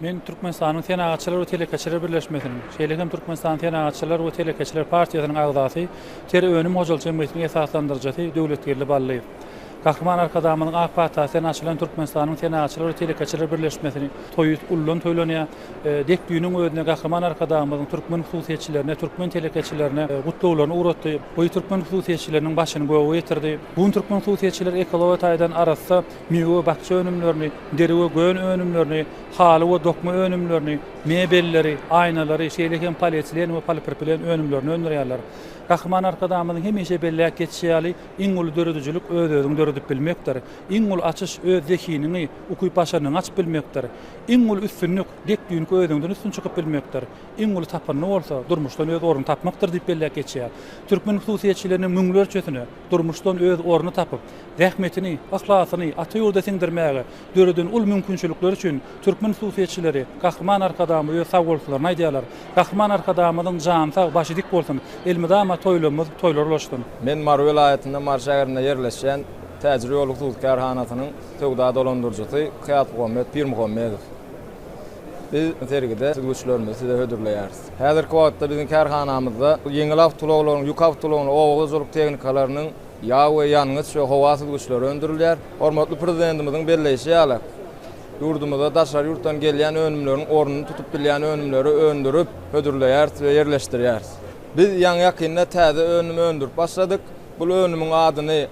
Men Turkmenistan'ın Tenagaççılar we Telekeçiler Birleşmesiniň, şeýlekem Türkmenistan Tenagaççılar we Telekeçiler partiýasynyň agzasy, ter önüm hojal cemgyýetiniň esaslandyrjysy döwletgerli ballyýar. Kahraman arkadamynyň AK Partiýasyna açylan Türkmenistanyň Tenagaççylar we Telekeçiler Birleşmesini toýut ullun toýlanýar. Dekdüýüniň özüne Kahraman arkadamynyň türkmen hususiýetçilerine, türkmen telekeçilerine gutluglaryny uğratdy. Bu türkmen hususiýetçileriniň başyny gowy ýetirdi. Bu türkmen hususiýetçiler ekologiýa taýdan arasda mewe bakça önümlerini, deri we göň önümlerini, haly we dokma önümlerini, mebelleri, aýnalary, şeýlekem paletilen we polipropelen önümlerini öndürýärler. Kahraman arkadamynyň hemişe belläp geçýäli iň uly döredijlik öz-özüni döredip bilmekdir. Iň uly açyş öz zekiniňi, ukuy paşanyny açyp bilmekdir. Iň uly üstünlük dekdüýünki özüňden üstün çykyp bilmekdir. Iň uly tapany bolsa durmuşdan öz oruny tapmakdyr diýip belläp geçýär. Türkmen hususiýetçileriniň müňler çötüne durmuşdan öz oruny tapyp, rahmetini, ahlasyny ata ýurda siňdirmäge, döredin ul mümkinçilikleri üçin türkmen hususiýetçileri Kahraman arkadamy öz sag bolsunlaryny aýdýarlar. Kahraman arkadamynyň jany sag, başy dik bolsun. Elmidama toýlamyz toýlar ulaşdym. Men Mar vilayetinde Mar şäherinde ýerleşen Täjir ýoluk karhanasynyň töwda dolandyrjysy Kyat Muhammed Pir Muhammedow. Biz tergide güçlerimizi de hödürleýäris. Häzirki wagtda biziň karhanamyzda ýeňil awtologlaryň, ýük awtologlaryň, owagyzlyk tehnikalarynyň ýa we ýanyňyz şu howasy güçleri öndürilýär. Hormatly prezidentimiziň belleşi ýaly ýurdumyzda daşary ýurtdan gelýän önümleriň ornuny tutup bilýän önümleri öndürüp hödürleýär we ýerleşdirýär. Biz ýaňy ýakynda täze önümi öndürüp başladyk. Bu önümiň adyny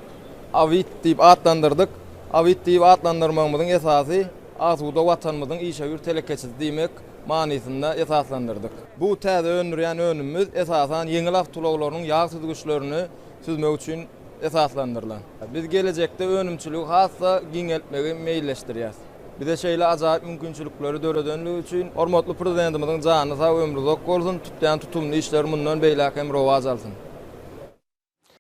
Awit diýip atlandyrdyk. Awit diýip atlandyrmamyzyň esasy azuda watanymyzyň işe telekeçisi diýmek manysynda esaslandyrdyk. Bu täze öndürýän önümimiz esasan ýeňil awtologlaryň ýağ süzgüçlerini süzmek üçin esaslandyrylan. Biz gelecekde önümçüligi hassa giňeltmegi meýilleşdirýäris. Bir de şeýle ajaýyp mümkinçilikleri döredenligi üçin hormatly prezidentimiziň jany sag ömrü uzak bolsun, tutýan tutumly işler mundan beýleki hem rowaj alsyn.